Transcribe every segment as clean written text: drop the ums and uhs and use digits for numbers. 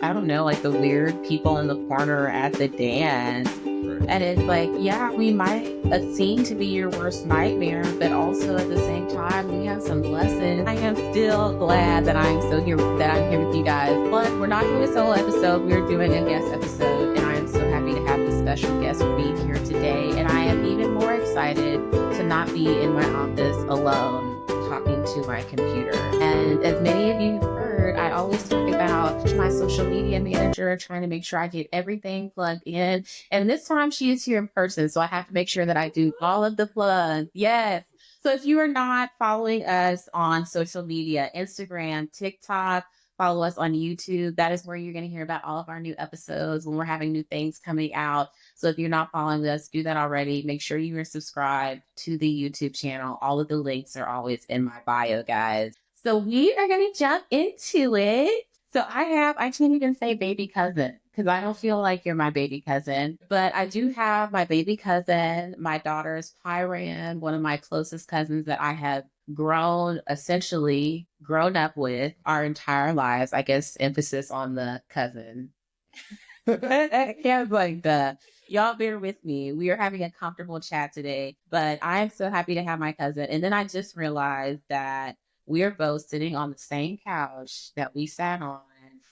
I don't know, like the weird people in the corner at the dance. Right. And it's like, yeah, we might seem to be your worst nightmare, but also at the same time, we have some lessons. I am still glad that I'm here with you guys. But we're not doing a solo episode. We're doing a guest episode, and I am so happy to have this special guest with me here today. And I am even more excited to not be in my office alone talking to my computer. And as many of you have heard, I always talk about my social media manager, trying to make sure I get everything plugged in. And this time she is here in person, so I have to make sure that I do all of the plugs. Yes. So if you are not following us on social media, Instagram, TikTok, follow us on YouTube. That is where you're going to hear about all of our new episodes when we're having new things coming out. So if you're not following us, do that already. Make sure you are subscribed to the YouTube channel. All of the links are always in my bio, guys. So we are going to jump into it. So I can't even say baby cousin because I don't feel like you're my baby cousin, but I do have my baby cousin. My daughter's Pyran, one of my closest cousins that I have essentially grown up with our entire lives. I guess emphasis on the cousin. Yeah, like y'all bear with me. We are having a comfortable chat today, but I am so happy to have my cousin. And then I just realized that we are both sitting on the same couch that we sat on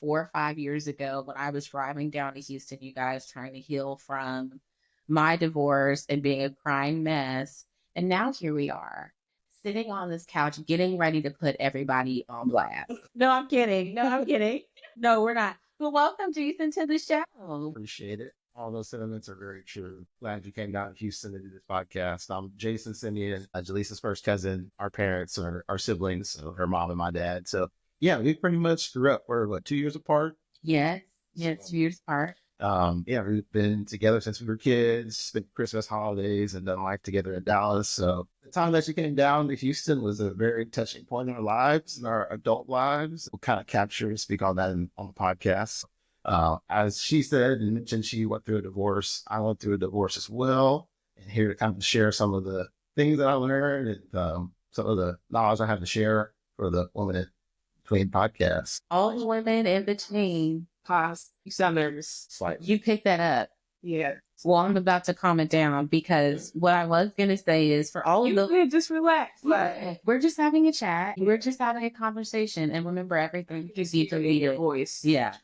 4 or 5 years ago when I was driving down to Houston, you guys, trying to heal from my divorce and being a crying mess. And now here we are, sitting on this couch, getting ready to put everybody on blast. No, I'm kidding. No, we're not. Well, welcome, Jason, to the show. Appreciate it. All those sentiments are very true. Glad you came down to Houston to do this podcast. I'm Jason Simeon, Jalesa's first cousin. Our parents are our siblings, so her mom and my dad. So yeah, we pretty much grew up. We're 2 years apart. Yes, 2 years apart. Yeah, we've been together since we were kids, spent Christmas holidays and done life together in Dallas. So the time that she came down to Houston was a very touching point in our lives, in our adult lives. We'll kind of capture and speak on that on the podcast. As she said and mentioned, she went through a divorce. I went through a divorce as well. And here to kind of share some of the things that I learned and some of the knowledge I have to share for the Women in Between podcast. All the women in between. Pause. You sound nervous. Slightly. You picked that up. Yeah. Well, I'm about to calm it down because what I was going to say is for all of the... Just relax. We're just having a chat. We're just having a conversation. And remember, everything is you delete your voice. Yeah.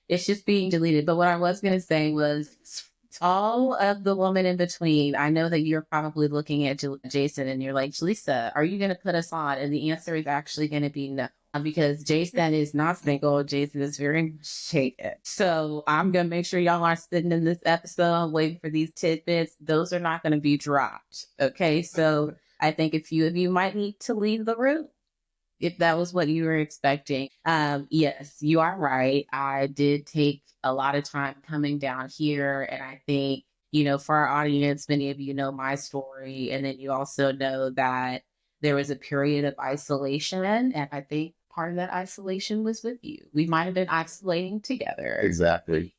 It's just being deleted. But what I was going to say was all of the women in between. I know that you're probably looking at Jason and you're like, Jelesa, are you going to put us on? And the answer is actually going to be no. Because Jason is not single. Jason is very shaken. So I'm going to make sure y'all aren't sitting in this episode waiting for these tidbits. Those are not going to be dropped. Okay. So I think a few of you might need to leave the room if that was what you were expecting. Yes, you are right. I did take a lot of time coming down here. And I think, for our audience, many of you know my story. And then you also know that there was a period of isolation. And I think part of that isolation was with you. We might have been isolating together. Exactly.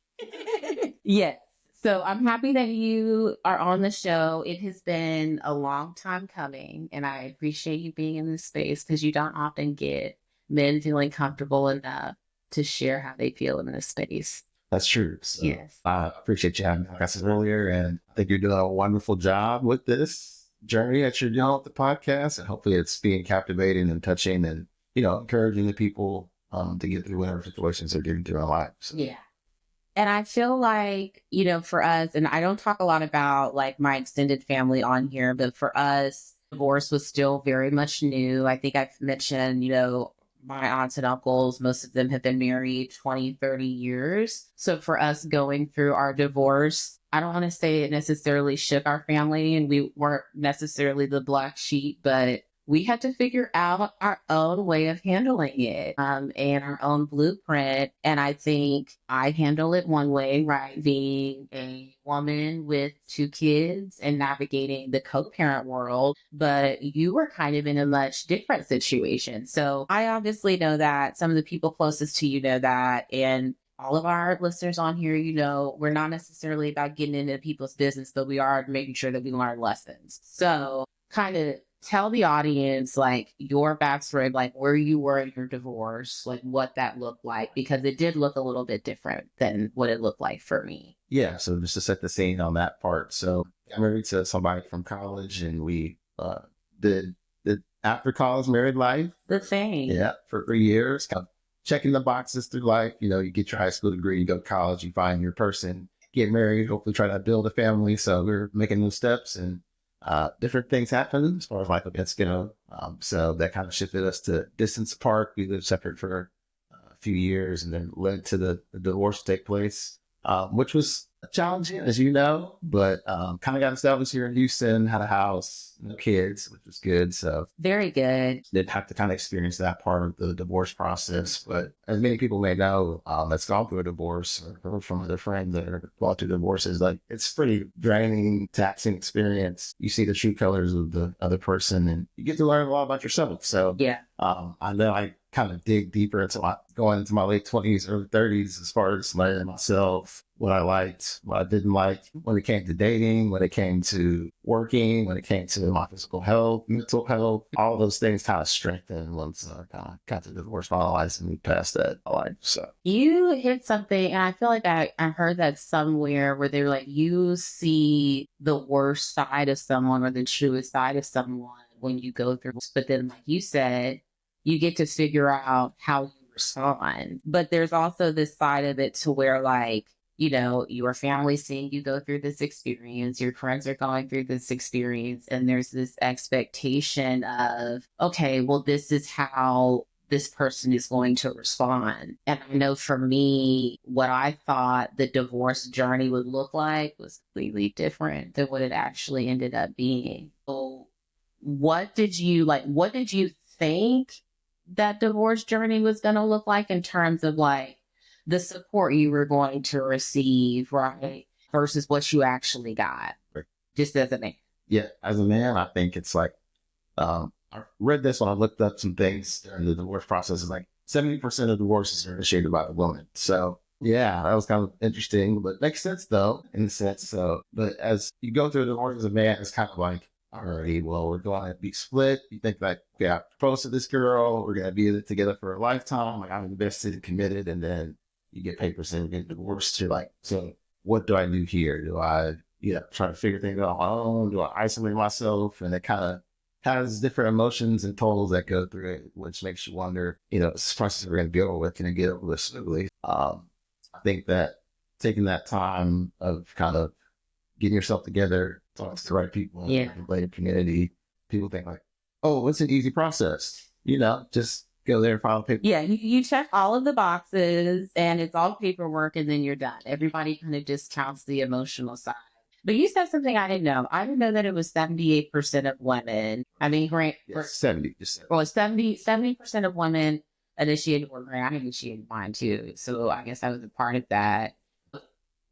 Yes. So I'm happy that you are on the show. It has been a long time coming, and I appreciate you being in this space because you don't often get men feeling comfortable enough to share how they feel in this space. That's true. So Yes. I appreciate you having me, like I said earlier, and I think you're doing a wonderful job with this journey that you're doing with the podcast, and hopefully it's being captivating and touching and, encouraging the people to get through whatever situations they're getting through in life. So. Yeah. And I feel like, for us, and I don't talk a lot about like my extended family on here, but for us, divorce was still very much new. I think I've mentioned, my aunts and uncles, most of them have been married 20, 30 years. So for us going through our divorce, I don't want to say it necessarily shook our family and we weren't necessarily the black sheep, but we had to figure out our own way of handling it and our own blueprint. And I think I handle it one way, right? Being a woman with 2 kids and navigating the co-parent world. But you were kind of in a much different situation. So I obviously know that some of the people closest to you know that. And all of our listeners on here, we're not necessarily about getting into people's business, but we are making sure that we learn lessons. So kind of tell the audience like your backstory, like where you were in your divorce, like what that looked like, because it did look a little bit different than what it looked like for me. Yeah, so just to set the scene on that part. So I married to somebody from college, and we did the after college married life. The thing. Yeah, for 3 years, kind of checking the boxes through life. You know, you get your high school degree, you go to college, you find your person, get married, hopefully try to build a family. So we're making those steps, and different things happen as far as life events go. So that kind of shifted us to distance apart. We lived separate for a few years, and then led to the divorce to take place, which was challenging, as you know, but kind of got established here in Houston, had a house, no kids, which was good. So Very good. didn't have to kind of experience that part of the divorce process. But as many people may know, that's gone through a divorce or heard from other friends that are gone through divorces, like it's pretty draining, taxing experience. You see the true colors of the other person, and you get to learn a lot about yourself. So Yeah. I know I kind of dig deeper into going into my late 20s, early 30s, as far as learning myself, what I liked, what I didn't like, when it came to dating, when it came to working, when it came to my physical health, mental health, all those things kind of strengthened once I kind of got the divorce finalized and we passed that life. So You hit something, and I feel like I heard that somewhere where they're like, you see the worst side of someone or the truest side of someone when you go through. But then, like you said, you get to figure out how you respond. But there's also this side of it to where, like, you know, your family seeing you go through this experience, your friends are going through this experience, and there's this expectation of, okay, well, this is how this person is going to respond. And I know for me, what I thought the divorce journey would look like was completely different than what it actually ended up being. So what did you think that divorce journey was going to look like in terms of like the support you were going to receive, right? Versus what you actually got, just as a man. yeah, as a man, I think it's like, I read this when I looked up some things during the divorce process. It's like 70% of divorces are initiated by the woman. So yeah, that was kind of interesting, but makes sense though, in a sense. So, but as you go through a divorce as a man, it's kind of like, all right, well, we're going to be split. You think like, okay, I proposed to this girl, we're going to be together for a lifetime. Like I'm invested and committed, and then you get papers and get divorced. You're like, so what do I do here? Do I, try to figure things out on my own? Do I isolate myself? And it kind of has different emotions and tolls that go through it, which makes you wonder, this process we're going to be over with, can I get over this smoothly? I think that taking that time of kind of getting yourself together, talking to the right people in the related community, people think like, oh, it's an easy process. Just go there, file paper. Yeah, you check all of the boxes and it's all paperwork and then you're done. Everybody kind of discounts the emotional side. But you said something I didn't know. I didn't know that it was 78% of women. I mean, grant, Yes, 70%. well, 70% of women initiated or grant. I initiated mine too. So I guess I was a part of that.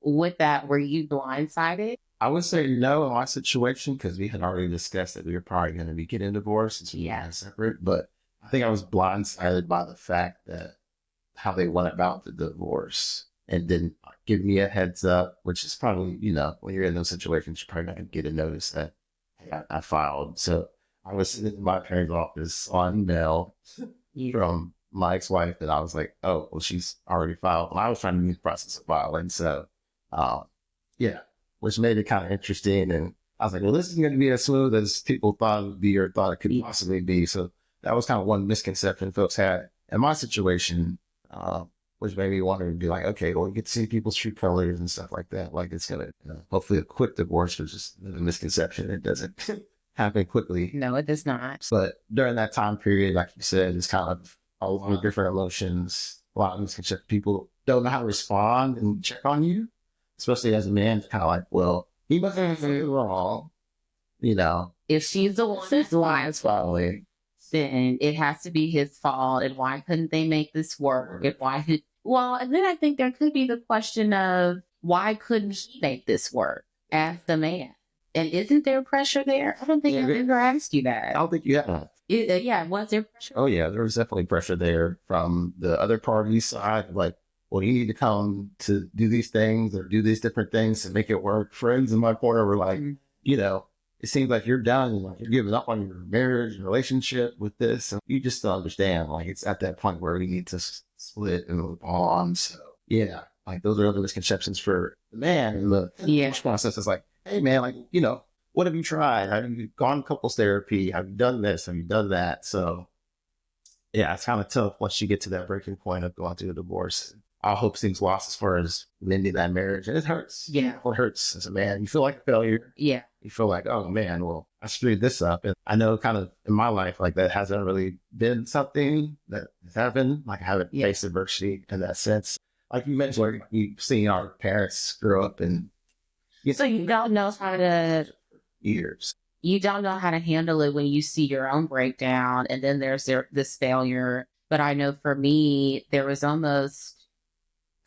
With that, were you blindsided? I would say no in my situation, because we had already discussed that we were probably going to be getting divorced since we were separate. But I think I was blindsided by the fact that how they went about the divorce and didn't give me a heads up, which is probably, when you're in those situations, you're probably not going to get a notice that, hey, I filed. So I was sitting in my parents' office on email from my ex-wife, and I was like, oh, well, she's already filed. And I was trying to use the process of filing. So, yeah, which made it kind of interesting. And I was like, well, this isn't going to be as smooth as people thought it would be or thought it could possibly be. So that was kind of one misconception folks had in my situation, which made me wonder and be like, okay, well, you get to see people's true colors and stuff like that. Like it's going to, hopefully a quick divorce, which is a misconception. It doesn't happen quickly. No, it does not. But during that time period, like you said, it's kind of a lot of different emotions, a lot of misconceptions. People don't know how to respond and check on you, especially as a man. It's kind of like, well, he must have something wrong, If she's the one that's lying, then it has to be his fault. And why couldn't they make this work? And and then I think there could be the question of why couldn't he make this work as the man? And isn't there pressure there? I don't think I've ever asked you that. I don't think you have. Was there pressure? Oh, yeah, there was definitely pressure there from the other party's side. Like, well, you need to come to do these things or do these different things to make it work. Friends in my corner were like, it seems like you're done, like you're giving up on your marriage and relationship with this. And you just don't understand, like it's at that point where we need to split and move on. So yeah, like those are other misconceptions for the man. And the process is like, hey man, like, what have you tried? Have you gone couples therapy? Have you done this? Have you done that? So yeah, it's kind of tough once you get to that breaking point of going through a divorce. Our hope seems lost as far as mending that marriage. And it hurts. Yeah. It hurts as a man. You feel like a failure. Yeah. You feel like, oh man, well, I screwed this up. And I know kind of in my life, like that hasn't really been something that has happened. Like I haven't faced adversity in that sense. Like you mentioned, like, you've seen our parents grow up and so you don't know how to years. You don't know how to handle it when you see your own breakdown, and then there's this failure. But I know for me, there was almost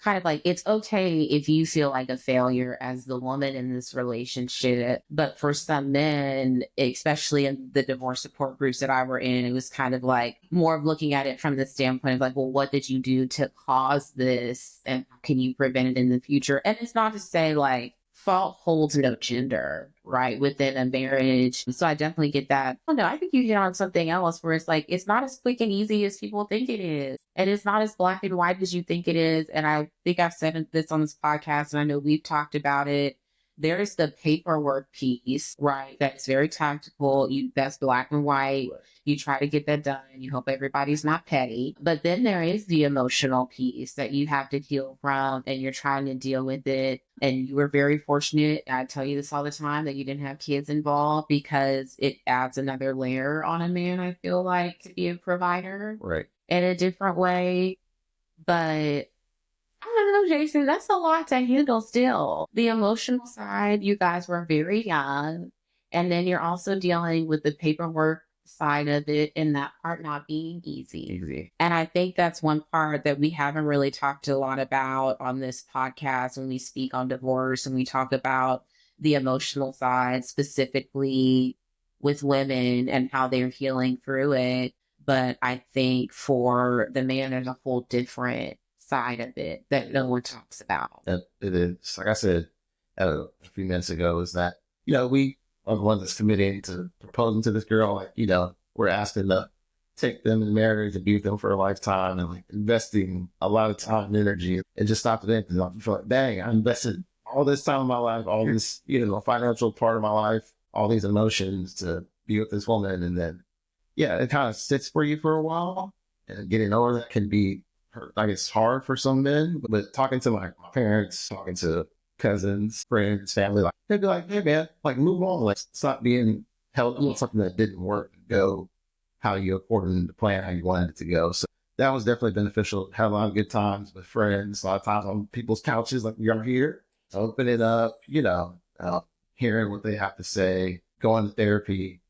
kind of like, it's okay if you feel like a failure as the woman in this relationship. But for some men, especially in the divorce support groups that I were in, it was kind of like more of looking at it from the standpoint of like, well, what did you do to cause this? And can you prevent it in the future? And it's not to say like, fault holds no gender, right, within a marriage. So I definitely get that. Oh no, I think you hit on something else where it's like, it's not as quick and easy as people think it is. And it's not as black and white as you think it is. And I think I've said this on this podcast, and I know we've talked about it. There's the paperwork piece, right? That's very tactical. That's black and white. You try to get that done. You hope everybody's not petty. But then there is the emotional piece that you have to heal from, and you're trying to deal with it. And you were very fortunate. I tell you this all the time, that you didn't have kids involved, because it adds another layer on a man, I feel like, to be a provider. Right. In a different way. But I don't know, Jason, that's a lot to handle still. The emotional side, you guys were very young. And then you're also dealing with the paperwork side of it, and that part not being easy. And I think that's one part that we haven't really talked a lot about on this podcast when we speak on divorce and we talk about the emotional side, specifically with women and how they're healing through it. But I think for the man, there's a whole different side of it that no one talks about. It is, like I said a few minutes ago, is that, we are the ones that's committing to proposing to this girl. Like, we're asking to take them in marriage and be with them for a lifetime, and like investing a lot of time and energy, and just stop it. Because I feel like, dang, I invested all this time in my life, all this, financial part of my life, all these emotions to be with this woman. And then, yeah, it kind of sits for you for a while, and getting over that can be, like, it's hard for some men. But talking to my parents, talking to cousins, friends, family, like, they'd be like, hey man, like, move on, like, stop being held up with something that didn't work, go how you according to plan, how you wanted it to go. So that was definitely beneficial. Had a lot of good times with friends, a lot of times on people's couches, like we are here, open it up, hearing what they have to say, going to therapy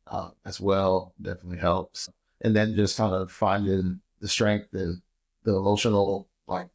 as well definitely helps. And then just kind of finding the strength and the emotional, like,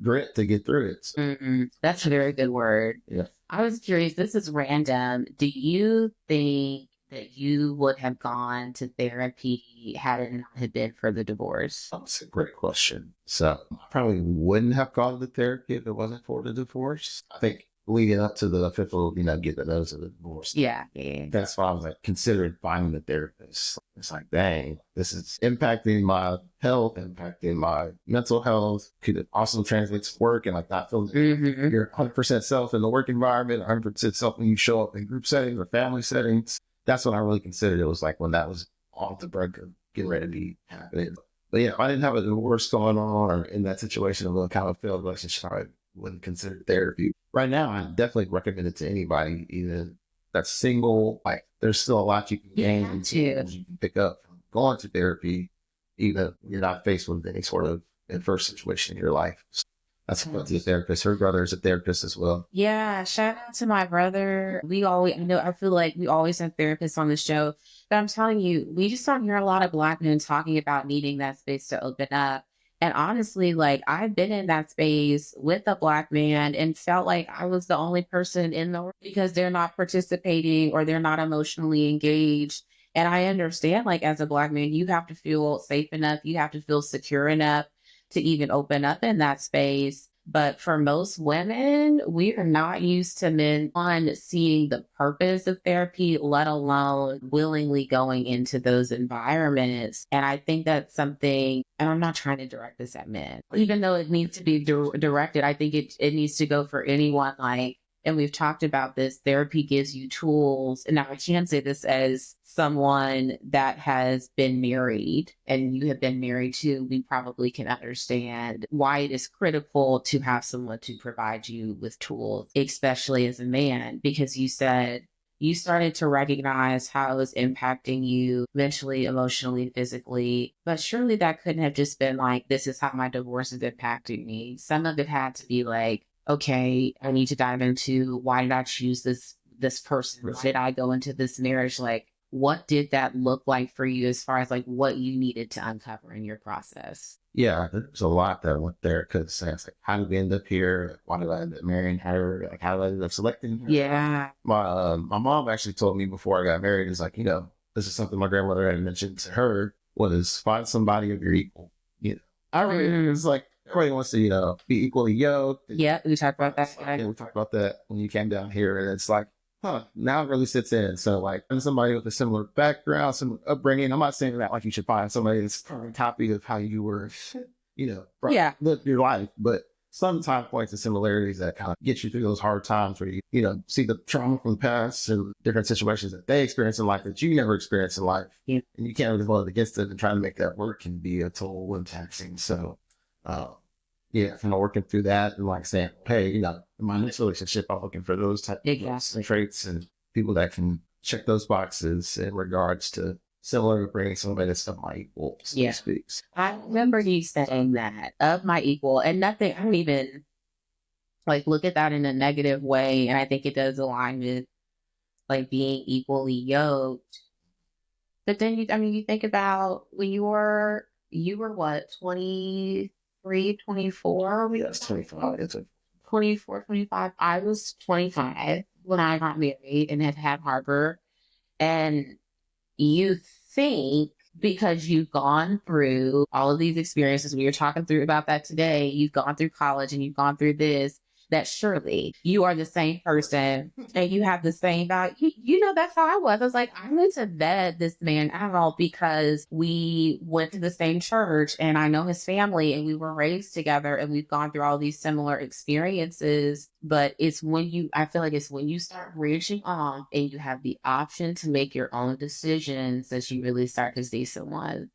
grit to get through it. So, that's a very good word. yeah. I was curious, this is random. Do you think that you would have gone to therapy had it not have been for the divorce? That's a great question. So I probably wouldn't have gone to therapy if it wasn't for the divorce. I think leading up to the official, get the notice of the divorce. Yeah. That's why I was like considering finding a therapist. It's like, dang, this is impacting my health, impacting my mental health. Could also translate to work, and like not feeling you're 100% self in the work environment, 100% self when you show up in group settings or family settings. That's what I really considered. It was like when that was on the brink of getting ready to be happening. But yeah, if I didn't have a divorce going on or in that situation of a kind of failed relationship, I wouldn't consider therapy. Right now, I definitely recommend it to anybody, even that's single. Like, there's still a lot you can gain and you can pick up from going to therapy, even if you're not faced with any sort of adverse situation in your life. So that's what the therapist. Her brother is a therapist as well. Yeah, shout out to my brother. I feel like we always have therapists on the show, but I'm telling you, we just don't hear a lot of Black men talking about needing that space to open up. And honestly, like, I've been in that space with a Black man and felt like I was the only person in the room because they're not participating or they're not emotionally engaged. And I understand, like, as a Black man, you have to feel safe enough, you have to feel secure enough to even open up in that space. But for most women, we are not used to men on seeing the purpose of therapy, let alone willingly going into those environments. And I think that's something, and I'm not trying to direct this at men, even though it needs to be directed, I think it needs to go for anyone. Like, and we've talked about this, therapy gives you tools. And now I can say this as someone that has been married and you have been married too, we probably can understand why it is critical to have someone to provide you with tools, especially as a man, because you said you started to recognize how it was impacting you mentally, emotionally, physically. But surely that couldn't have just been like, this is how my divorce is impacting me. Some of it had to be like, okay, I need to dive into why did I choose this person? Why did I go into this marriage? Like, what did that look like for you as far as like what you needed to uncover in your process? Yeah, there's a lot that went there because it's like, how did we end up here? Why did I end up marrying her? Like, how did I end up selecting her? Yeah. My mom actually told me before I got married, is like, this is something my grandmother had mentioned to her, was find somebody of your equal. I really, it's like, everybody wants to, be equally yoked. Yeah, we talked about that. Yeah, we talked about that when you came down here, and it's like, now it really sits in. So, like, find somebody with a similar background, similar upbringing. I'm not saying that like you should find somebody that's a copy of how you were, live your life, but some time points and similarities that kind of get you through those hard times where you see the trauma from the past and different situations that they experience in life that you never experienced in life. Yeah. And you can't really hold it against it, and trying to make that work can be a total and taxing. So, kind of working through that and like saying, hey, in my next relationship, I'm looking for those type of traits and people that can check those boxes in regards to similar bringing somebody that's of my equal, so to speak. I remember you saying that, of my equal, and nothing, I don't even like look at that in a negative way. And I think it does align with like being equally yoked. But then you think about when you were what, 23, 24? Yes, 25. It's a 24, 25. I was 25 when I got married and had Harper. And you think because you've gone through all of these experiences, we were talking through about that today, you've gone through college and you've gone through this, that surely you are the same person and you have the same value. That's how I was. I was like, I need to vet this man out because we went to the same church and I know his family and we were raised together and we've gone through all these similar experiences. But I feel like it's when you start branching off and you have the option to make your own decisions that you really start to see someone.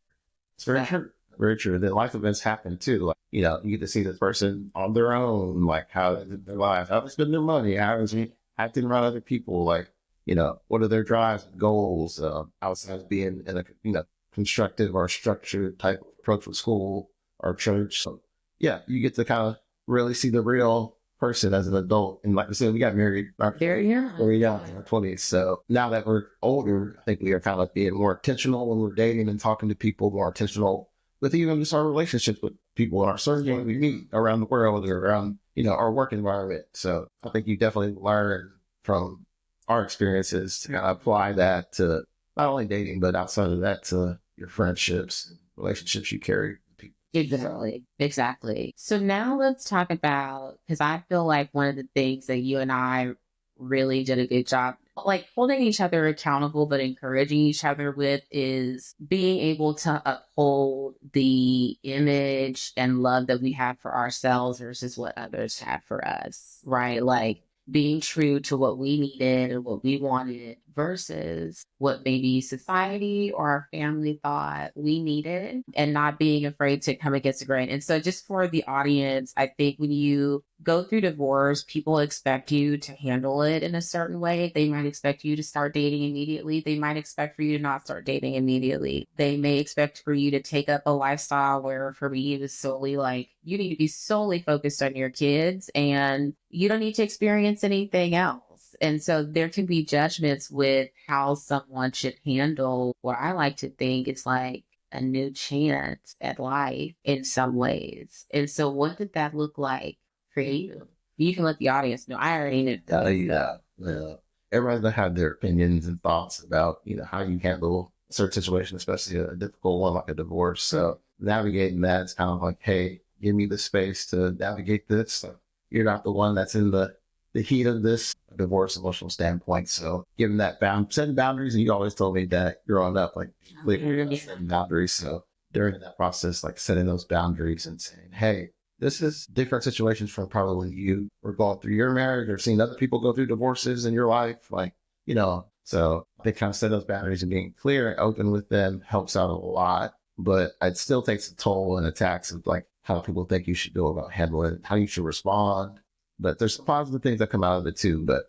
It's very true. Very true. That life events happen too. Like, you get to see this person on their own, like how their life, how they spend their money, how is he acting around other people, like, what are their drives and goals, outside of being in a constructive or structured type of approach with school or church. So yeah, you get to kind of really see the real person as an adult. And like I said, we got married very young in our 20s. So now that we're older, I think we are kind of being more intentional when we're dating and talking to people, more intentional with even just our relationships with people in our circle we meet around the world or around, our work environment. So I think you definitely learn from our experiences to kind of apply that to not only dating, but outside of that to your friendships, relationships you carry with people. Exactly. So now let's talk about, because I feel like one of the things that you and I really did a good job, like holding each other accountable, but encouraging each other with, is being able to uphold the image and love that we have for ourselves versus what others have for us, right? Like being true to what we needed and what we wanted versus what maybe society or our family thought we needed, and not being afraid to come against the grain. And so just for the audience, I think when you go through divorce, people expect you to handle it in a certain way. They might expect you to start dating immediately. They might expect for you to not start dating immediately. They may expect for you to take up a lifestyle where for me it was solely like, you need to be solely focused on your kids and you don't need to experience anything else. And so there can be judgments with how someone should handle what I like to think is like a new chance at life in some ways. And so what did that look like for you? You can let the audience know. I already know. Yeah. Everyone's gonna have their opinions and thoughts about, how you handle a certain situation, especially a difficult one like a divorce. So navigating that is kind of like, hey, give me the space to navigate this. Like, you're not the one that's in the heat of this divorce emotional standpoint. So given that setting boundaries, and you always told me that growing up, like setting boundaries. So during that process, like setting those boundaries and saying, hey, this is different situations from probably when you were going through your marriage or seeing other people go through divorces in your life. Like, so they kind of set those boundaries and being clear and open with them helps out a lot. But it still takes a toll and a tax of like how people think you should go about handling, how you should respond. But there's some positive things that come out of it too. But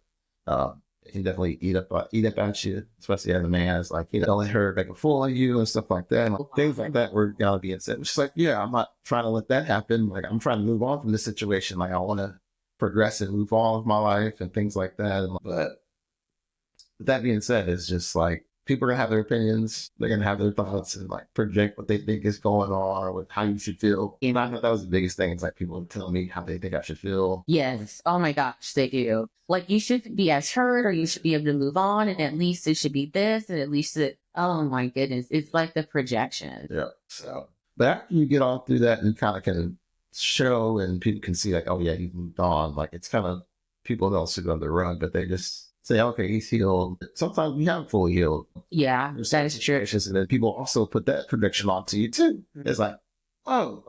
it can definitely eat up at you, especially as a man. It's like, don't let her make a fool of you and stuff like that. And things like that were gonna be upset. It's just like, yeah, I'm not trying to let that happen. Like, I'm trying to move on from this situation. Like, I want to progress and move on with my life and things like that. But that being said, it's just like people are gonna have their opinions, they're gonna have their thoughts and like project what they think is going on or with how you should feel. And I thought that was the biggest thing, is like people tell me how they think I should feel. Yes. Oh my gosh, they do. Like, you should be as hurt, or you should be able to move on, and at least it should be this, and at least it. Oh my goodness, it's like the projection. Yeah. So, but after you get all through that and kind of can show and people can see like, oh yeah, he's moved on. Like, it's kind of, people don't sit on the rug, but they just say, okay, he's healed. Sometimes we haven't fully healed. Yeah, that is true. And then people also put that prediction onto you too. It's like, oh,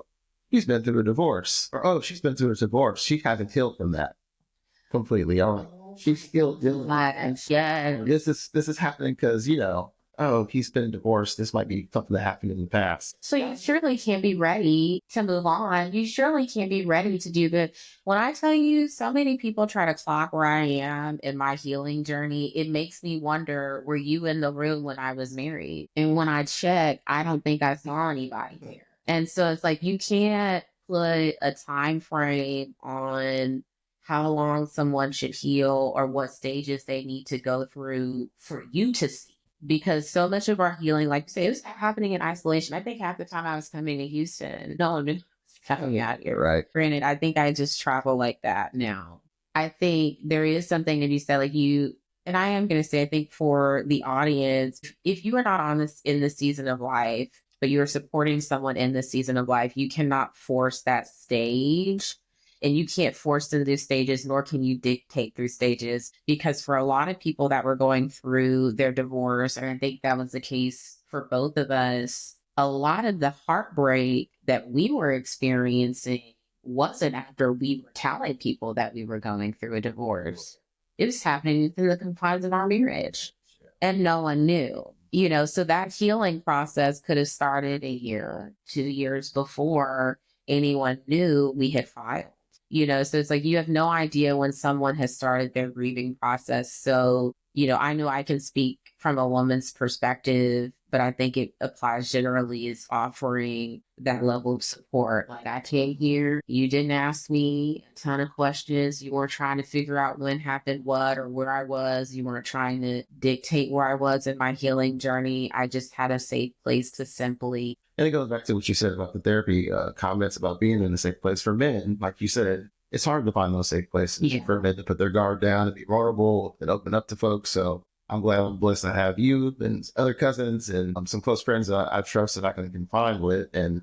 he's been through a divorce, or oh, she's been through a divorce. She hasn't healed from that completely. Oh, she's still doing that. Yeah. This is happening because oh, he's been divorced. This might be something that happened in the past. So you surely can't be ready to move on. You surely can't be ready to do good. When I tell you, so many people try to clock where I am in my healing journey, it makes me wonder, were you in the room when I was married? And when I checked, I don't think I saw anybody there. And so it's like, you can't put a time frame on how long someone should heal or what stages they need to go through for you to see. Because so much of our healing, like you say, it was happening in isolation. I think half the time I was coming to Houston, no one was coming out here. Right. Granted, I think I just travel like that now. I think there is something to be said, like you, and I am going to say, I think for the audience, if you are not on this in this season of life, but you're supporting someone in this season of life, you cannot force that stage. And you can't force them through stages, nor can you dictate through stages, because for a lot of people that were going through their divorce, and I think that was the case for both of us, a lot of the heartbreak that we were experiencing wasn't after we were telling people that we were going through a divorce. It was happening through the confines of our marriage, and no one knew. So that healing process could have started a year, 2 years before anyone knew we had filed. So it's like, you have no idea when someone has started their grieving process. So, I know I can speak from a woman's perspective, but I think it applies generally, is offering that level of support. Like, I came here, you didn't ask me a ton of questions. You weren't trying to figure out when happened what or where I was. You weren't trying to dictate where I was in my healing journey. I just had a safe place to simply. And it goes back to what you said about the therapy comments about being in a safe place for men. Like you said, it's hard to find those safe places for men to put their guard down and be vulnerable and open up to folks. So I'm glad I'm blessed to have you and other cousins and some close friends that I trust that I can confide with and,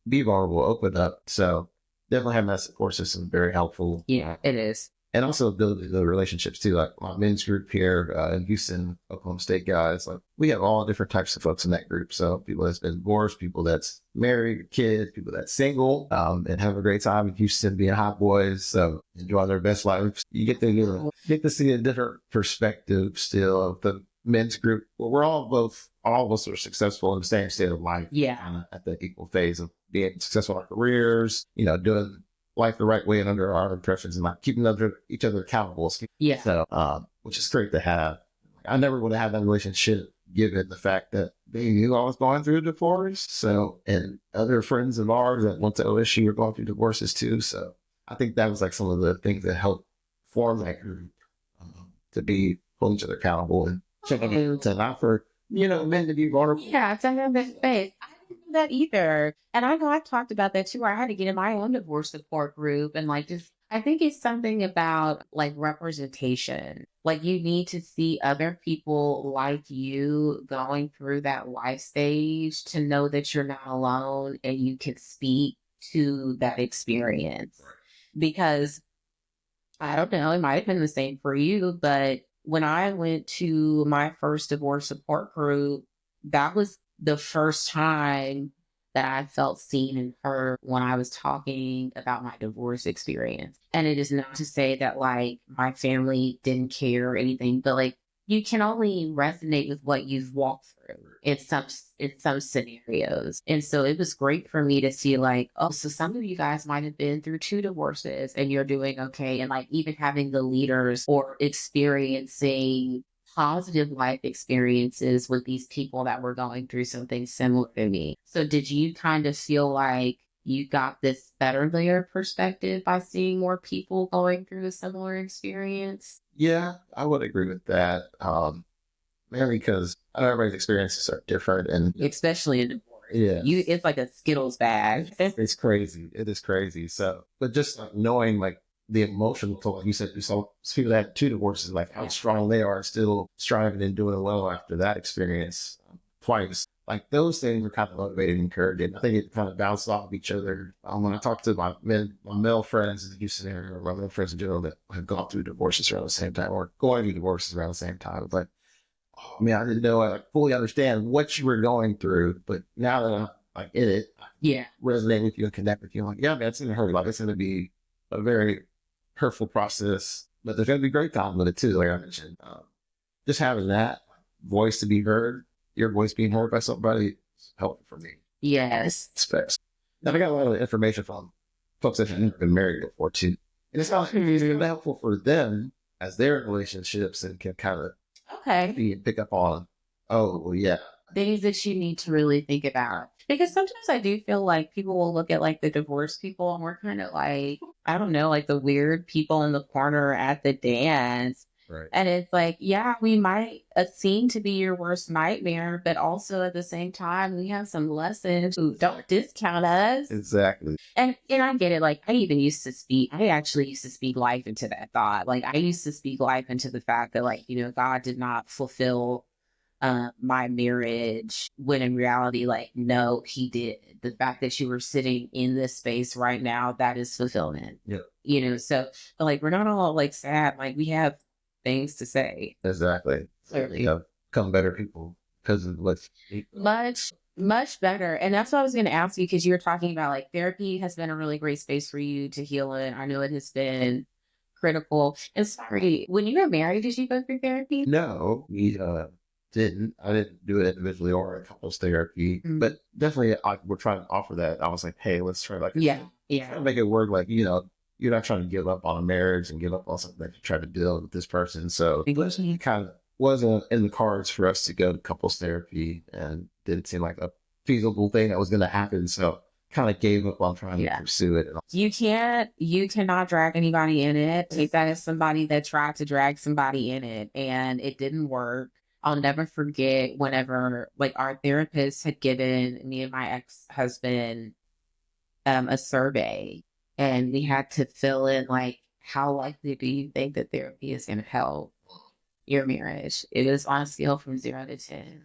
be vulnerable, open up. So definitely having that support system is very helpful. Yeah, it is. And also build the relationships too. Like my men's group here in Houston, Oklahoma State guys, like we have all different types of folks in that group. So people that's been divorced, people that's married, kids, people that's single, and have a great time in Houston being hot boys, enjoying their best lives. You get to see a different perspective still of the men's group. Well, all of us are successful in the same state of life. Yeah. At the equal phase of being successful in our careers, doing life the right way and under our impressions and like keeping each other accountable. Yeah. So, which is great to have. I never would have had that relationship given the fact that they knew I was going through a divorce. So, and other friends of ours that went to OSU were going through divorces too. So I think that was like some of the things that helped form that group to be holding each other accountable and to not for, men to be vulnerable. Yeah, to have that space. That either. And I know I've talked about that too, where I had to get in my own divorce support group and like just, I think it's something about like representation. Like, you need to see other people like you going through that life stage to know that you're not alone and you can speak to that experience. Because I don't know, it might have been the same for you, but when I went to my first divorce support group, that was the first time that I felt seen and heard when I was talking about my divorce experience. And it is not to say that like my family didn't care or anything, but like you can only resonate with what you've walked through in some scenarios. And so it was great for me to see like, oh, so some of you guys might have been through two divorces and you're doing okay. And like even having the leaders or experiencing positive life experiences with these people that were going through something similar to me. So did you kind of feel like you got this better layer perspective by seeing more people going through a similar experience? Yeah, I would agree with that. Mainly because everybody's experiences are different, and Especially in divorce. yeah, It's like a Skittles bag. it's crazy. It is crazy. So, but just like knowing like the emotional toll, like you said, you saw people that had two divorces, like how strong they are, still striving and doing well after that experience twice. Like those things are kind of motivating and encouraging. I think it kind of bounces off each other. When I talk to my male friends in the Houston area, or my male friends in general that have gone through divorces around the same time, or going through divorces around the same time, it's like, oh man, I didn't know I like, fully understand what you were going through, but now that I'm like in it, Yeah. resonate with you and connect with you. I'm like, yeah, man, it's gonna hurt. Like it's gonna be a very hurtful process, but there's gonna be great times with it too. Like I mentioned, just having that voice to be heard, your voice being heard by somebody, is helpful for me. Yes. Specs. And I got a lot of information from folks that have never been married before too, and it's not helpful for them as their relationships and can kind of Okay. see and pick up on. Oh, well, yeah, Things that you need to really think about. Because sometimes I do feel like people will look at like the divorced people and we're kind of like, I don't know, like the weird people in the corner at the dance. right. And it's like, yeah, we might seem to be your worst nightmare, but also at the same time, we have some lessons who don't discount us. Exactly. And I get it. Like I actually used to speak life into that thought. Like I used to speak life into the fact that like, God did not fulfill my marriage when in reality, like, no, he did. The fact that you were sitting in this space right now, that is fulfillment. Yeah. So like we're not all like sad, like we have things to say. Exactly. Clearly. You know, become better people because of what's Much better. And that's what I was going to ask you because you were talking about like therapy has been a really great space for you to heal in. I know it has been critical. And sorry, when you were married, did you go through therapy? No, we didn't. I didn't do it individually or a couples therapy, but definitely we're trying to offer that. I was like, hey, let's try like Yeah. try to make it work. Like you're not trying to give up on a marriage and give up on something that you try to build with this person. So it kind of wasn't in the cards for us to go to couples therapy, and didn't seem like a feasible thing that was going to happen. So kind of gave up on trying to pursue it. You cannot drag anybody in it. Take that as somebody that tried to drag somebody in it and it didn't work. I'll never forget whenever like our therapist had given me and my ex-husband a survey and we had to fill in like how likely do you think that therapy is going to help your marriage? It was on a scale from 0 to 10.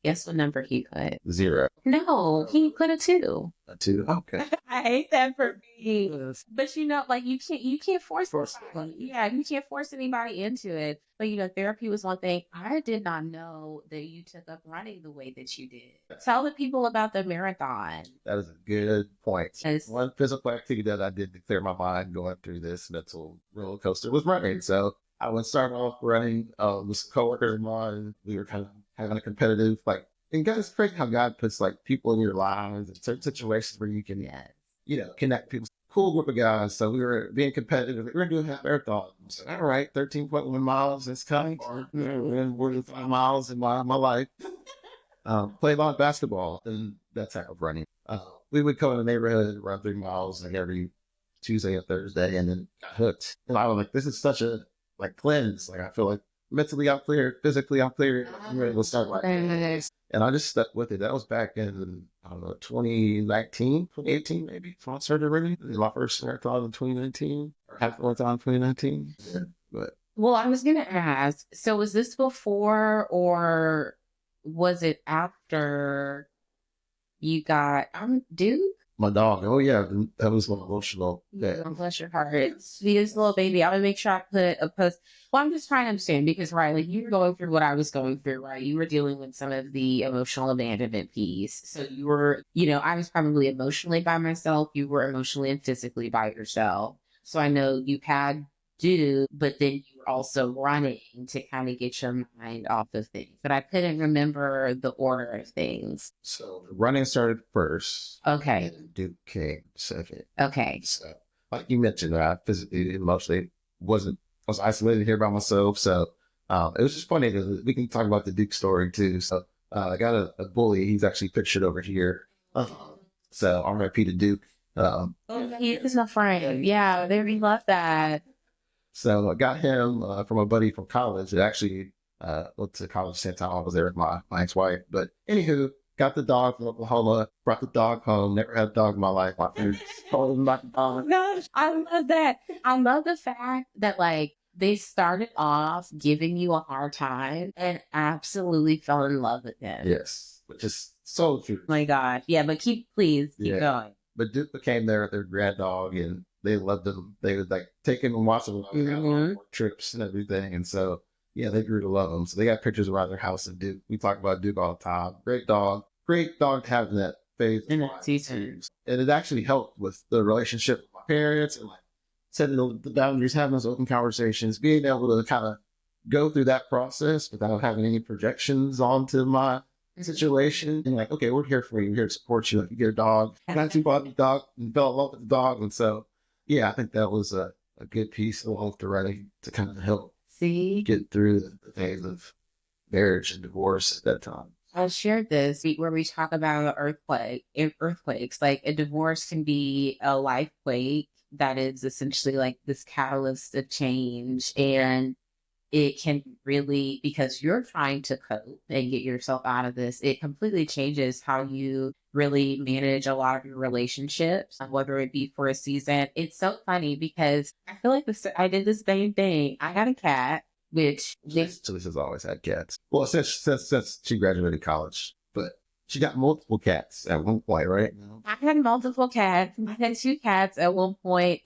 Guess what number he put? 0. No, he put a 2. A 2. Okay. I hate that for me. But like you can't force anybody. Yeah, you can't force anybody into it. But therapy was one thing. I did not know that you took up running the way that you did. Tell the people about the marathon. That is a good point. Yes. One physical activity that I did to clear my mind going through this mental roller coaster was running. So I would start off running with some coworkers of mine. We were kind of having a competitive and God is crazy how God puts like people in your lives in certain situations where you can connect people. Cool group of guys. So we were being competitive. We were doing half marathon. So, all right, 13.1 miles. That's kind of more than 5 miles in my life. Play a lot of basketball, and that type of running. We would come in the neighborhood, run 3 miles like every Tuesday and Thursday, and then got hooked. And I was like, this is such a cleanse. Like I feel like mentally I'm clear, physically I'm clear. I'm ready to start this. And I just stuck with it. That was back in, I don't know, 2019, 2018 maybe. So I started running. My first marathon in 2019, or half marathon in 2019. Yeah, but. Well, I was going to ask, so was this before or was it after you got Duke? My dog. Oh yeah, that was more emotional. Yeah, Yeah. bless your heart. Sweetest little baby. I'm gonna make sure I put a post. Well, I'm just trying to understand because, right, like you were going through what I was going through, right? You were dealing with some of the emotional abandonment piece. So you were, I was probably emotionally by myself. You were emotionally and physically by yourself. So I know you had do, but then you were also running to kind of get your mind off of things. But I couldn't remember the order of things. So the running started first, Okay. and Duke came second. Okay. So, like you mentioned, I physically, emotionally wasn't was isolated here by myself. So it was just funny because we can talk about the Duke story too. So I got a bully. He's actually pictured over here. Uh, so R.I.P. to Duke. Um, Oh, he is my friend. Yeah, they love that. so I got him from a buddy from college that actually went to college the same time I was there with my ex-wife. But anywho, got the dog from Oklahoma, brought the dog home. Never had a dog in my life. My parents told him about the Oh dog. my gosh, I love that. I love the fact that like they started off giving you a hard time and absolutely fell in love with him. Yes, which is so true. Oh my God. Yeah, but please keep Yeah. going. But Duke became their grand dog, and they loved him. They would like take him and watch him on Hmm. trips and everything. And so, yeah, they grew to love him. So they got pictures around their house of Duke. We talk about Duke all the time. Great dog to have in that phase of And life. that's season. And it actually helped with the relationship with my parents and like setting the boundaries, having those open conversations, being able to kind of go through that process without having any projections onto my situation. And like, okay, we're here for you. We're here to support you. Like, you get a dog. Got you bought the dog and fell in love with the dog. And so, yeah, I think that was a good piece of the writing to kind of help See, get through the phase of marriage and divorce at that time. I shared this where we talk about earthquakes. Like a divorce can be a life quake that is essentially like this catalyst of change. And it can really, because you're trying to cope and get yourself out of this, it completely changes how you really manage a lot of your relationships, whether it be for a season. It's so funny because I feel like I did the same thing. I had a cat, which Jalesa's always had cats. Well, since she graduated college, but she got multiple cats at one point, right? I had multiple cats. I had two cats at one point.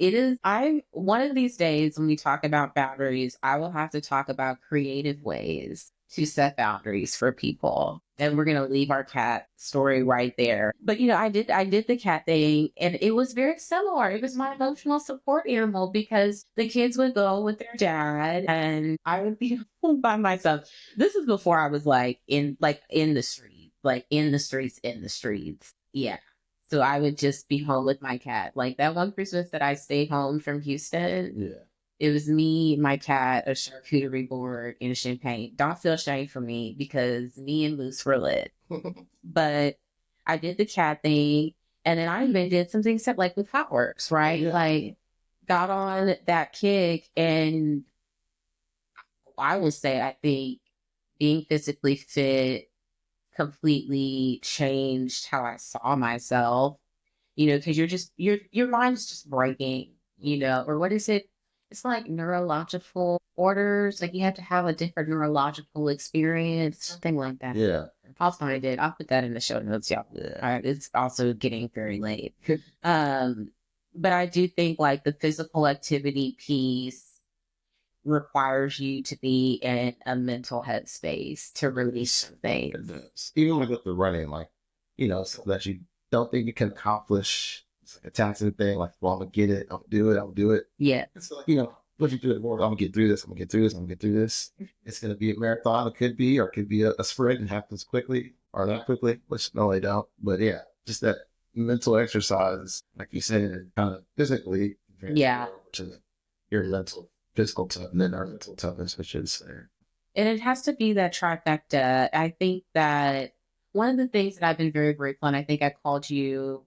One of these days when we talk about boundaries, I will have to talk about creative ways to set boundaries for people. And we're going to leave our cat story right there. But I did the cat thing and it was very similar. It was my emotional support animal because the kids would go with their dad and I would be home by myself. This is before I was in the street, like in the streets. Yeah. So I would just be home with my cat. Like that one Christmas that I stayed home from Houston, Yeah. it was me, my cat, a charcuterie board, and champagne. Don't feel shame for me because me and Moose were lit. But I did the cat thing, and then I even did some things like with Hotworks, right? Yeah. Like got on that kick, and I would say I think being physically fit completely changed how I saw myself, because your mind's just breaking, or what is it? It's like neurological orders. Like you have to have a different neurological experience, something like that. Yeah. I'll find it. I'll put that in the show notes, y'all. Yeah. All right, it's also getting very late. Um, but I do think like the physical activity piece requires you to be in a mental headspace to release things. Even with the running, like, something that you don't think you can accomplish. It's like a taxing thing, like, well, I'm gonna get it, I'll do it, I'll do it. Yeah. It's like, what you do it more, I'm gonna get through this, I'm gonna get through this, I'm gonna get through this. It's gonna be a marathon, it could be, or it could be a sprint and happens quickly or not quickly, which no, they don't. But yeah, just that mental exercise, like you said, and kind of physically, Yeah. to your mental, physical toughness, and then our mental toughness, which is there. And it has to be that trifecta. I think that one of the things that I've been very grateful, and I think I called you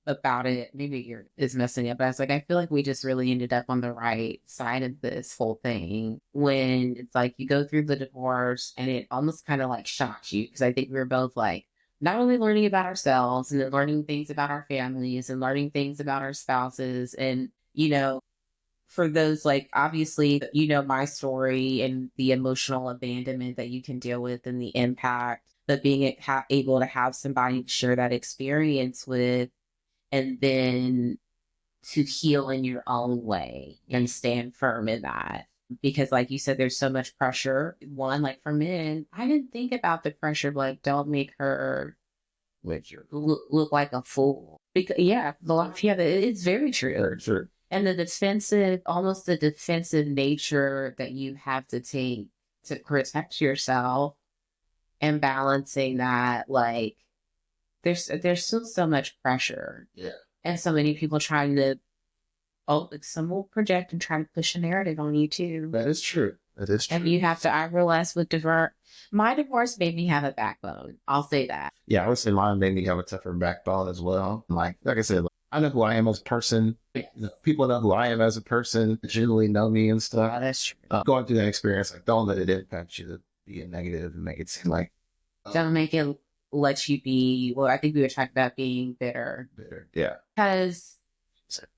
about it, maybe you're is messing up, but I was like, I feel like we just really ended up on the right side of this whole thing when it's like you go through the divorce and it almost kind of like shocks you because I think we were both like not only learning about ourselves and then learning things about our families and learning things about our spouses and for those like obviously my story and the emotional abandonment that you can deal with and the impact but being able to have somebody to share that experience with and then to heal in your own way and stand firm in that. Because, like you said, there's so much pressure. One, like for men, I didn't think about the pressure of like, don't make her look like a fool. Because, yeah, it's very true. Very true. And the defensive, almost the defensive nature that you have to take to protect yourself and balancing that, like, there's still so much pressure. Yeah. And so many people trying to, some will project and try to push a narrative on you too. That is true. That is true. And you have to, I realize with my divorce made me have a backbone. I'll say that. Yeah, I would say mine made me have a tougher backbone as well. Like I said, I know who I am as a person. You know, people know who I am as a person, generally know me and stuff. Oh, that's true. Going through that experience, like, don't let it impact you to be a negative and make it seem like. Don't make it let you be, well, I think we were talking about being bitter. Yeah. Because,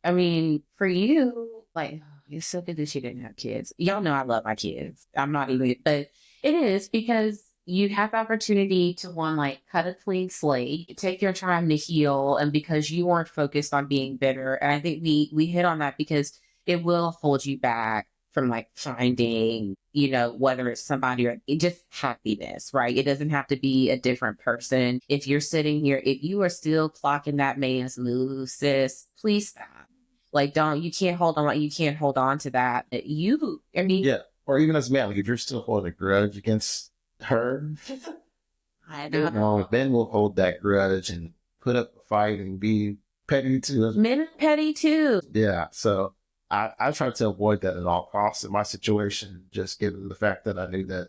I mean, for you, like, it's so good that you didn't have kids. Y'all know I love my kids. I'm not even, but it is because you have the opportunity to one, like, cut a clean slate, take your time to heal, and because you weren't focused on being bitter. And I think we hit on that because it will hold you back from like finding, whether it's somebody or just happiness, right? It doesn't have to be a different person. If you're sitting here, if you are still clocking that man's moves, sis, please stop. Like, you can't hold on to that. Yeah. Or even as a man, like if you're still holding a grudge against her, I know. Men will hold that grudge and put up a fight and be petty too. Men are petty too. Yeah. So I tried to avoid that at all costs in my situation, just given the fact that I knew that,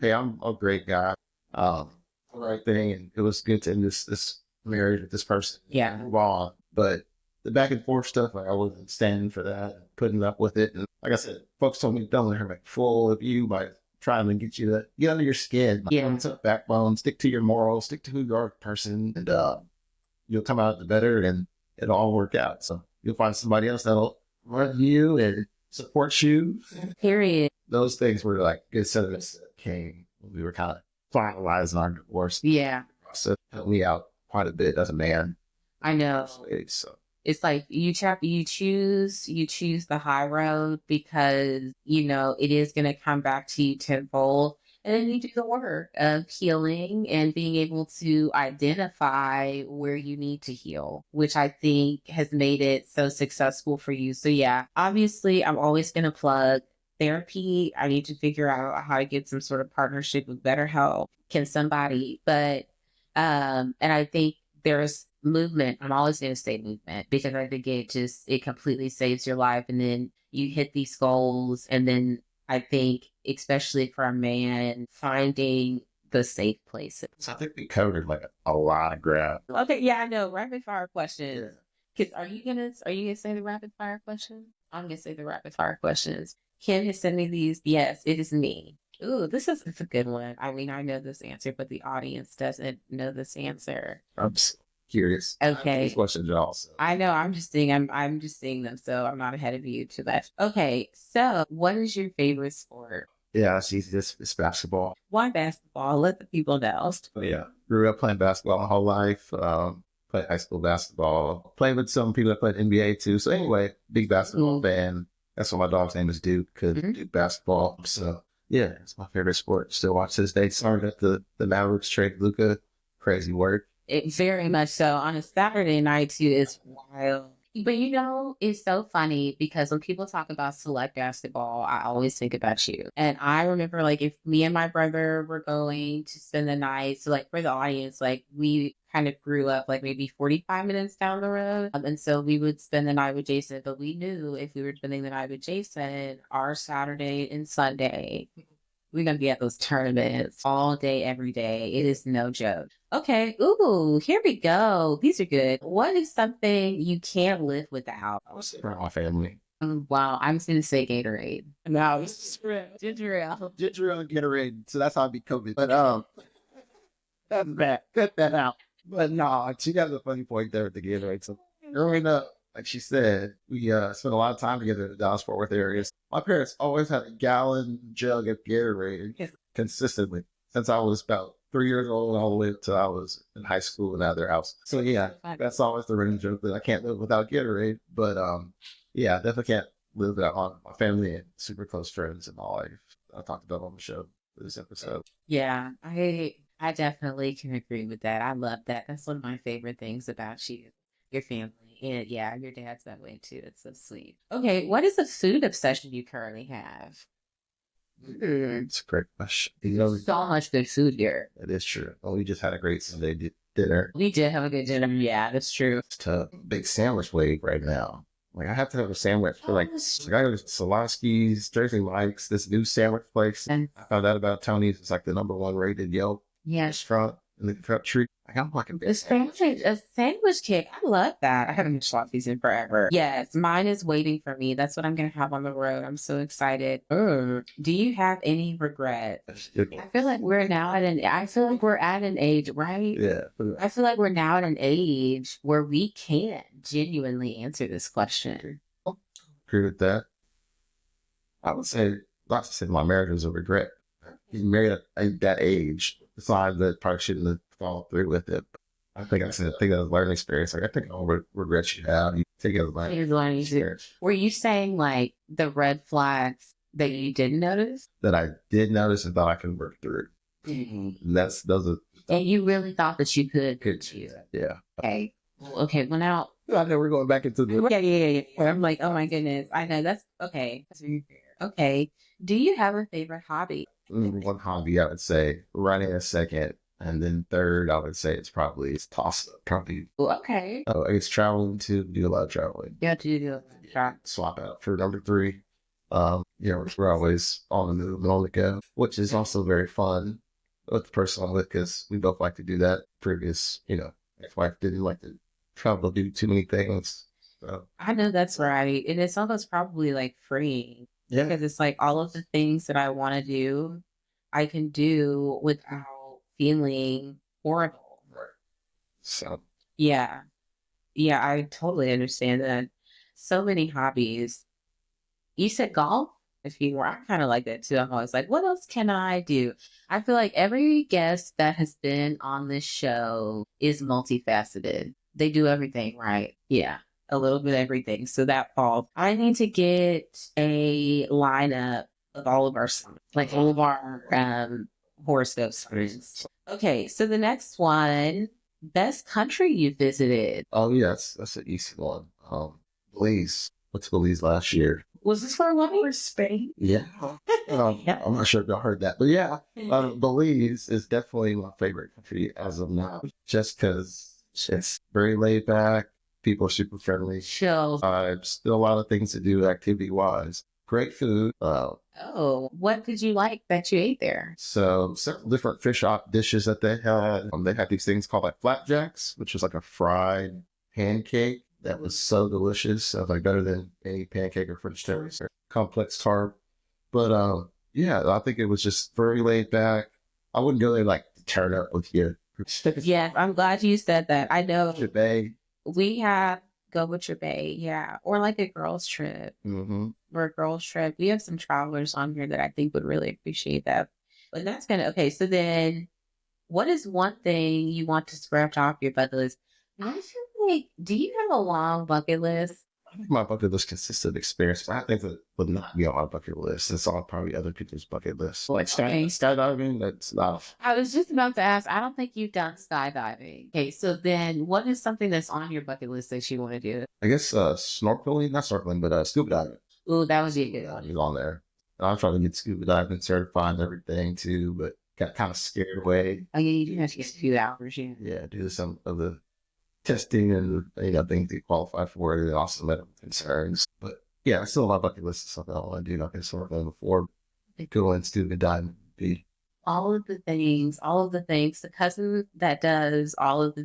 hey, I'm a great guy. The right thing. And it was good to end this marriage with this person. Yeah. Move on. But the back and forth stuff, like I wasn't standing for that, and putting up with it. And like I said, folks told me don't let her make full of you by trying to get you to get under your skin. Yeah. It's a backbone, stick to your morals, stick to who you are as a person, and you'll come out the better and it'll all work out. So you'll find somebody else that'll love you and support you. Period. Those things were like good sentiments that came when we were kind of finalizing our divorce. Yeah. So it helped me out quite a bit as a man. I know. So it's like you choose the high road because it is going to come back to you tenfold, and then you do the work of healing and being able to identify where you need to heal, which I think has made it so successful for you. So yeah, obviously I'm always going to plug therapy. I need to figure out how to get some sort of partnership with BetterHelp. And I think there's movement. I'm always going to say movement because I think it completely saves your life. And then you hit these goals. And then I think, especially for a man, finding the safe places. So I think we covered like a lot of ground. Okay. Yeah, I know. Rapid fire questions. Yeah. Are you gonna say the rapid fire questions? I'm going to say the rapid fire questions. Kim has sent me these. Yes, it is me. Ooh, this is a good one. I mean, I know this answer, but the audience doesn't know this answer. I'm curious. Okay. These questions, y'all. So. I know. I'm just seeing them, so I'm not ahead of you to that. Okay. So, what is your favorite sport? Yeah, it's basketball. Why basketball? Let the people know. Yeah, grew up playing basketball my whole life. Played high school basketball. Played with some people that played NBA too. So anyway, big basketball fan. That's what my dog's name is, Duke. Duke basketball. So. Yeah, it's my favorite sport. Still watch this day. Started at the Mavericks trade Luka. Crazy work. It very much so. On a Saturday night too, it's wild. But it's so funny because when people talk about select basketball, I always think about you. And I remember like if me and my brother were going to spend the night, so like for the audience, like we kind of grew up like maybe 45 minutes down the road. And so we would spend the night with Jason, but we knew if we were spending the night with Jason, our Saturday and Sunday, we're going to be at those tournaments all day, every day. It is no joke. Okay. Ooh, here we go. These are good. What is something you can't live without? I would say around my family. Wow. I'm just going to say Gatorade. No, it's real. Ginger ale. Ginger ale and Gatorade. So that's how I beat COVID. But, that's bad. Cut that out. But no, she got a funny point there with the Gatorade. So growing up, like she said, we spent a lot of time together in the Dallas-Fort Worth area. My parents always had a gallon jug of Gatorade consistently since I was about 3 years old all the way until I was in high school and out of their house. So yeah, that's always the running joke that I can't live without Gatorade. But yeah, I definitely can't live without my family and super close friends in my life. I talked about on the show for this episode. Yeah, I definitely can agree with that. I love that. That's one of my favorite things about you, your family. And yeah, your dad's that way too. It's so sweet. Okay, what is the food obsession you currently have? It's a great question. You know, So much good food here. it is true. Well, we just had a great Sunday dinner. We did have a good dinner. Yeah, that's true. It's a big sandwich wave right now. Like I have to have a sandwich for like I go to Soloski's, Jersey Mike's, this new sandwich place. And I found out about Tony's. It's like the #1 rated Yelp yes, restaurant in the country. Like I'm fucking a big. sandwich cake. I love that. I haven't had these in forever. Yes, mine is waiting for me. That's what I'm gonna have on the road. I'm so excited. Do you have any regret? I feel like we're now at an. I feel like we're at an age, right? Yeah. I feel like we're now at an age where we can genuinely answer this question. Agree with that. I would say, not to say my marriage was a regret. Being married at that age, besides that probably shouldn't have followed through with it. I think that was a learning experience. Like I think all regrets you have, you take it as a learning experience. Were you saying like the red flags that you didn't notice? That I did notice and thought I could work through. And those are. And you really thought that you could you? Yeah. Okay. Okay. Well, now I know we're going back into the. yeah. I'm like, oh my goodness. I know that's okay. That's very fair. Okay. Do you have a favorite hobby? One hobby I would say running a second, and then third I would say it's toss up. Probably. Okay. Oh, it's traveling to do a lot of traveling. Yeah, do Swap out for #3. We're always on the move and on the go, which is also very fun with the person I'm with because we both like to do that. Previous, ex-wife didn't like to travel, do too many things. So. I know that's right. And it's almost probably like freeing. Yeah. Because it's like all of the things that I want to do, I can do without feeling horrible. Right. So. Yeah. Yeah, I totally understand that. So many hobbies. You said golf? If you were, I kind of like that too. I'm always like, what else can I do? I feel like every guest that has been on this show is multifaceted. They do everything right. Yeah, a little bit of everything. So that falls. I need to get a lineup of all of our, like all of our horoscopes. Okay, so the next one, best country you visited. Oh yes, that's an easy one. Belize. Went to Belize last year. Was this for one or Spain? Yeah. I'm not sure if y'all heard that, but yeah, Belize is definitely my favorite country as of now, just because it's very laid back. People are super friendly. Chill. Still a lot of things to do activity wise. Great food. What did you like that you ate there? So several different fish dishes that they had. They had these things called like flapjacks, which is like a fried pancake. That was so delicious. So like better than any pancake or French toast or complex carb. But yeah, I think it was just very laid back. I wouldn't go there like to turn up with you. Yeah, I'm glad you said that. I know Bay. We have go with your bay, yeah, or like a girls trip. Or a girls trip. We have some travelers on here that I think would really appreciate that. But that's okay. So then, what is one thing you want to scratch off your bucket list? I feel like, do you have a long bucket list? I think my bucket list consists of experience. I think that would not be on my bucket list. It's on probably other people's bucket list. Like skydiving, that's not. I was just about to ask. I don't think you've done skydiving. Okay, so then what is something that's on your bucket list that you want to do? I guess snorkeling, not snorkeling, but scuba diving. Ooh, that was a good one. He's on there. And I'm trying to get scuba diving certified and everything too, but got kind of scared away. Oh yeah, you do have to get a few hours, yeah. Yeah, do some of the testing and things to qualify for it, and also medical concerns. But yeah, I still have my bucket list of something I want to do. Like I sort of before going scuba diving. All of the things, the cousin that does all of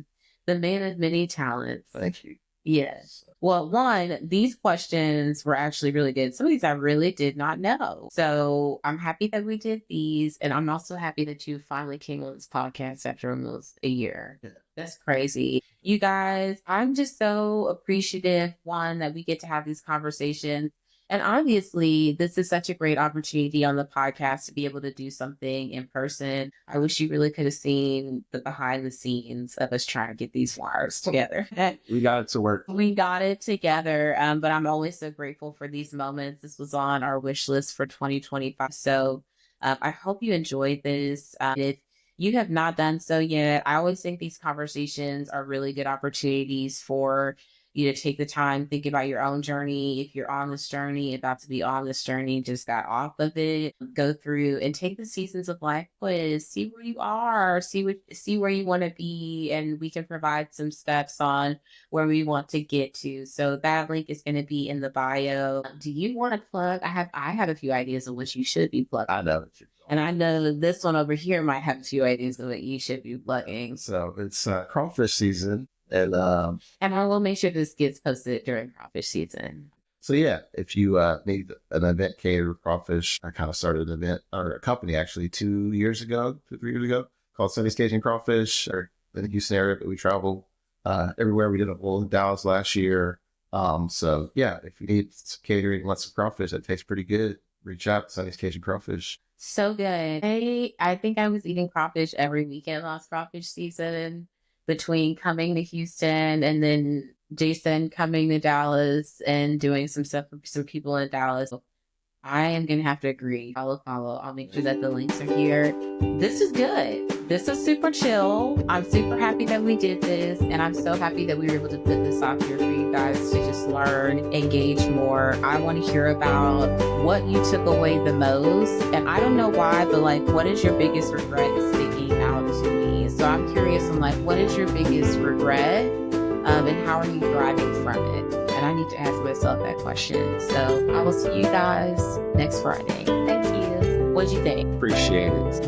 the man of many talents. Thank you. Yes. Well, one, these questions were actually really good. Some of these I really did not know. So I'm happy that we did these. And I'm also happy that you finally came on this podcast after almost a year. Yeah. That's crazy. You guys, I'm just so appreciative, one, that we get to have these conversations. And obviously, this is such a great opportunity on the podcast to be able to do something in person. I wish you really could have seen the behind the scenes of us trying to get these wires together. We got it to work. We got it together, but I'm always so grateful for these moments. This was on our wish list for 2025. So I hope you enjoyed this. If you have not done so yet, I always think these conversations are really good opportunities for you to take the time, think about your own journey. If you're on this journey, about to be on this journey, just got off of it, go through and take the seasons of life quiz, see where you are, see where you want to be, and we can provide some steps on where we want to get to. So that link is going to be in the bio. Do you want to plug? I have a few ideas of what you should be plugging. I know. And I know that this one over here might have a few ideas of what you should be plugging. So it's crawfish season. And I will make sure this gets posted during crawfish season. so yeah, if you need an event catered with crawfish, I kind of started an event or a company actually 3 years ago called Sunny's Cajun Crawfish, or in the Houston area, but we travel everywhere. We did a bowl in Dallas last year. So yeah, if you need some catering, want some crawfish that tastes pretty good, reach out to Sunny's Cajun Crawfish. So good. I think I was eating crawfish every weekend last crawfish season, between coming to Houston and then Jason coming to Dallas and doing some stuff for some people in Dallas. I am going to have to agree. Follow. I'll make sure that the links are here. This is good. This is super chill. I'm super happy that we did this. And I'm so happy that we were able to put this out here for you guys to just learn, engage more. I want to hear about what you took away the most. And I don't know why, but like, what is your biggest regret sticking out to me? So I'm curious on like, what is your biggest regret? And how are you thriving from it? And I need to ask myself that question. So I will see you guys next Friday. Thank you. What'd you think? Appreciate it.